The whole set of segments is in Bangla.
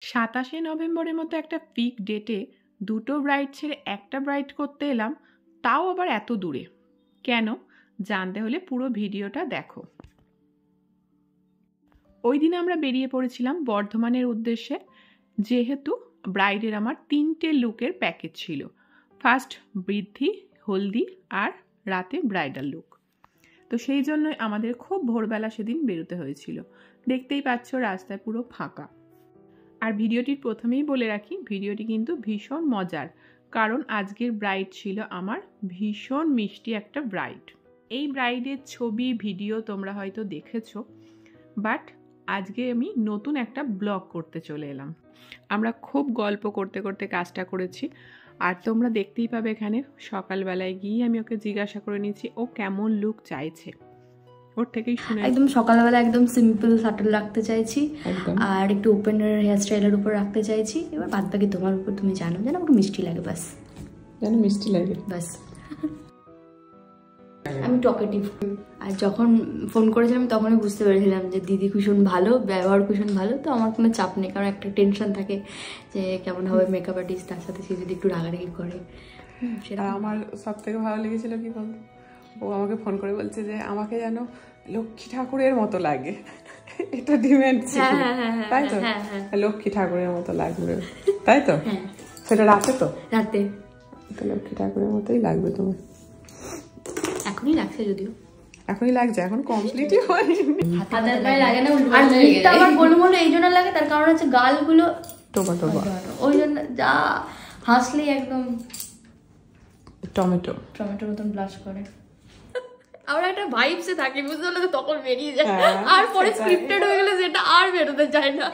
27শে নভেম্বরের মতো একটা পিক ডেটে দুটো ব্রাইড ছেড়ে একটা ব্রাইড করতে এলাম, তাও আবার এত দূরে। কেন জানতে হলে পুরো ভিডিওটা দেখো। ওই দিন আমরা বেরিয়ে পড়েছিলাম বর্ধমানের উদ্দেশ্যে, যেহেতু ব্রাইডের আমার 3টে লুকের প্যাকেজ ছিল। ফার্স্ট বৃদ্ধি, হলদি আর রাতে ব্রাইডাল লুক। তো সেই জন্যই আমাদের খুব ভোরবেলা সেদিন বেরোতে হয়েছিল। দেখতেই পাচ্ছ রাস্তায় পুরো ফাঁকা। আর ভিডিওটির প্রথমেই বলে রাখি, ভিডিওটি কিন্তু ভীষণ মজার, কারণ আজকের ব্রাইড ছিল আমার ভীষণ মিষ্টি একটা ব্রাইড। এই ব্রাইডের ছবি ভিডিও তোমরা হয়তো দেখেছো, বাট আজকে আমি নতুন একটা ব্লগ করতে চলে এলাম। আমরা খুব গল্প করতে করতে কাজটা করেছি, আর তোমরা দেখতেই পাবে এখানে সকালবেলায় গিয়ে আমি ওকে জিজ্ঞাসা করে নিয়েছি ও কেমন লুক চাইছে, ওর থেকেই শুনে। একদম সকালবেলা একদম সিম্পল সাটল রাখতে চাইছি, আর একটু ওপেন হেয়ার স্টাইলের উপর রাখতে চাইছি। এবার বাদ বাকি তোমার উপর, তুমি জানো যেন একটু মিষ্টি লাগে, বাস যেন মিষ্টি লাগে বাস। আমি টকেটিভ, আর যখন ফোন করেছিলাম তখনই বুঝতে পেরেছিলাম যে দিদি ভীষণ ভালো, ব্যবহার ভীষণ ভালো। তো আমার কোনো চাপ নেই, কারণ একটা টেনশন থাকে যে কেমন হবে মেকআপ আর্টিস্ট, তার সাথে সে যদি একটু রাগারাগি করে। সেটা আমার সব থেকে ভালো লেগেছিল কি বলতো, ও আমাকে ফোন করে বলছে যে আমাকে যেন লক্ষ্মী ঠাকুরের মতো লাগে। এটা ডিমেন্ড ছিল, তাই তো? লক্ষ্মী ঠাকুরের মতো লাগবে, তাই তো? সেটা রাতে, তো রাতে তো লক্ষ্মী ঠাকুরের মতোই লাগবে তোমার। এখনই লাগছে, যদিও এখনই লাগছে, এখন কমপ্লিটই হয়নি। লাগে না, আর মুখটা আমার গোলমোল এই জন্য লাগে, তার কারণ হচ্ছে গালগুলো টোবা টোবা, ওই জন্য যা হাসলেই একদম টমেটোর মতন ব্লাশ করে। আমরা একটা ভাইবসে থাকি, বুঝতে পারলে, তো তখন বেরিয়ে যায়, আর পরে স্ক্রিপ্টেড হয়ে গেলে সেটা আর বেরোতে যায় না।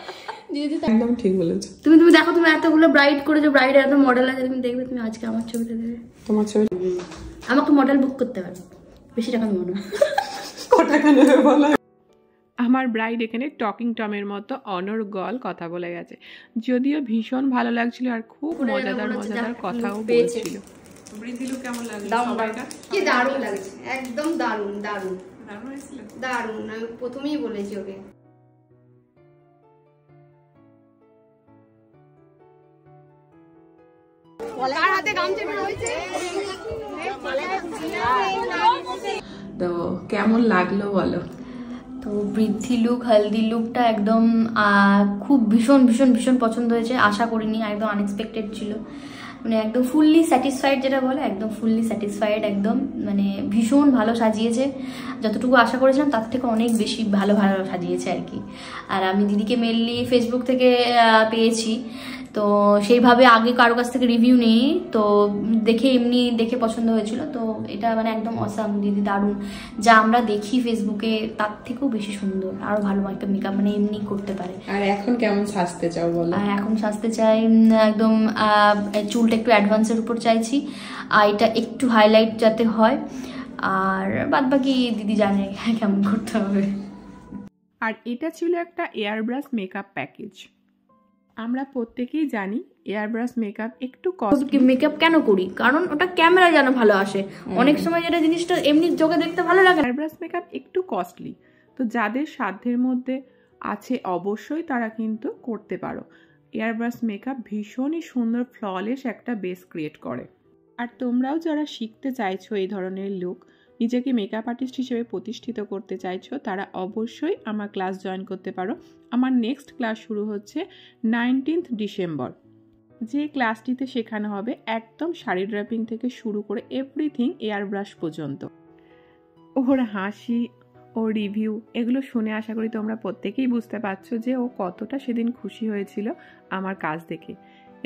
একদম ঠিক বলেছো। তুমি দেখো, তুমি এতগুলো ব্রাইড করেছো, ব্রাইড এত মডেল আছে, তুমি দেখবে, তুমি আজকে আমার ছবিটা দেবে, তোমার ছবি। আমাকে মডেল বুক করতে পারো, বেশি টাকা নেবো না। কত টাকা নেবে বলো? আমার ব্রাইড এখানে টকিং টমের মতো অনর্গল কথা বলে গেছে, যদিও ভীষণ ভালো লাগছিল আর খুব মজাদার কথাও বলছিল। বৃদ্ধি লুক কেমন লাগলো? কি দারুণ লাগছে, একদম দারুণ দারুণ দারুণ। আমি প্রথমেই বলেছি ওকে। তো কেমন লাগলো বলো? তো বৃদ্ধি লুক, হলদি লুকটা একদম খুব ভীষণ ভীষণ ভীষণ পছন্দ হয়েছে। আশা করিনি, একদম আনএক্সপেক্টেড ছিল। মানে একদম ফুললি স্যাটিসফাইড, যেটা বলে একদম ফুললি স্যাটিসফাইড। একদম মানে ভীষণ ভালো সাজিয়েছে, যতটুকু আশা করেছিলাম তার থেকে অনেক বেশি ভালো সাজিয়েছে আর কি। আর আমি দিদিকে মেনলি ফেসবুক থেকে পেয়েছি, তো সেইভাবে আগে কারো কাছ থেকে রিভিউ নেই, তো এমনি দেখে পছন্দ হয়েছিল। তো এটা মানে একদম অসাম, দিদি দারুণ। যা আমরা দেখি ফেসবুকে তার থেকেও বেশি সুন্দর, আরো ভালো একটা মেকআপ মানে এমনি করতে পারে। আর এখন কেমন সাজতে চাও বলো? আর এখন সাজতে চাই একদম চুলটা একটু অ্যাডভান্সের উপর চাইছি, আর এটা একটু হাইলাইট যাতে হয়, আর বাদ বাকি দিদি জানে কেমন করতে হবে। আর এটা ছিল একটা এয়ারব্রাশ মেকআপ প্যাকেজ। আমরা প্রত্যেকেই জানি এয়ারব্রাশ মেকআপ একটু কস্টলি। মেকআপ কেন করি? কারণ ওটা ক্যামেরা যেন ভালো আসে। অনেক সময় যেটা জিনিসটা এমনি চোখে দেখতে ভালো লাগে। এয়ারব্রাশ মেকআপ একটু কস্টলি, তো যাদের সাধ্যের মধ্যে আছে অবশ্যই তারা কিন্তু করতে পারো। এয়ারব্রাশ মেকআপ ভীষণই সুন্দর ফ্ললেস একটা বেস ক্রিয়েট করে। আর তোমরাও যারা শিখতে চাইছো এই ধরনের লুক, নিজেকে মেকআপ আর্টিস্ট হিসেবে প্রতিষ্ঠিত করতে চাইছো, তারা অবশ্যই আমার ক্লাস জয়েন করতে পারো। আমার নেক্সট ক্লাস শুরু হচ্ছে 19 ডিসেম্বর। যে ক্লাসটিতে শেখানো হবে একদম শাড়ি ড্রাপিং থেকে শুরু করে এভরিথিং এয়ারব্রাশ পর্যন্ত। ওর হাসি, ও রিভিউ, এগুলো শুনে আশা করি তোমরা প্রত্যেকেই বুঝতে পারছো যে ও কতটা সেদিন খুশি হয়েছিল আমার কাজ দেখে।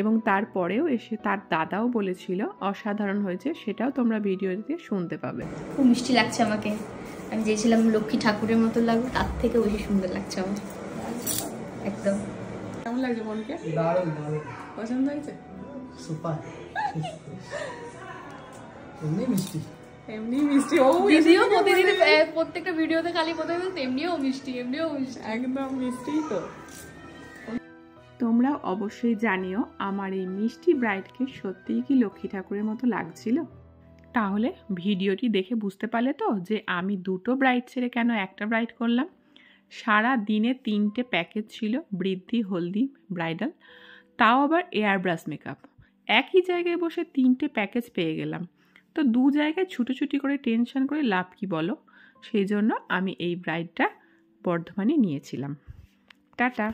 এবং তারপরেও এসে তার দাদাও বলেছিল অসাধারণ হয়েছে, সেটাও তোমরা ভিডিওতে শুনতে পাবে। খুব মিষ্টি লাগছে আমাকে, আমি চেয়েছিলাম লক্ষ্মী ঠাকুরের মতো লাগবে, তার থেকে বেশি সুন্দর লাগছে আমার একদম। কেমন লাগছে বোনকে? দারুণ দারুণ পছন্দ হয়েছে, সুপার। এমনি মিষ্টি ও দিদিও প্রতিদিন প্রত্যেকটা ভিডিওতে খালি কোথায় বলতে এমনিও মিষ্টি একদম মিষ্টি। তো তোমরাও অবশ্যই জানিও আমার এই মিষ্টি ব্রাইডকে সত্যিই কি লক্ষ্মী ঠাকুরের মতো লাগছিল। তাহলে ভিডিওটি দেখে বুঝতে পারলে তো যে আমি দুটো ব্রাইড ছেড়ে কেন একটা ব্রাইড করলাম। সারা দিনে 3টে প্যাকেজ ছিল বৃদ্ধি হলদি ব্রাইডাল, তাও আবার এয়ার ব্রাশ মেকআপ। একই জায়গায় বসে 3টে প্যাকেজ পেয়ে গেলাম, তো 2 জায়গায় ছুটোছুটি করে টেনশন করে লাভ কি বলো? সেই জন্য আমি এই ব্রাইডটা বর্ধমানে নিয়েছিলাম। টাটা।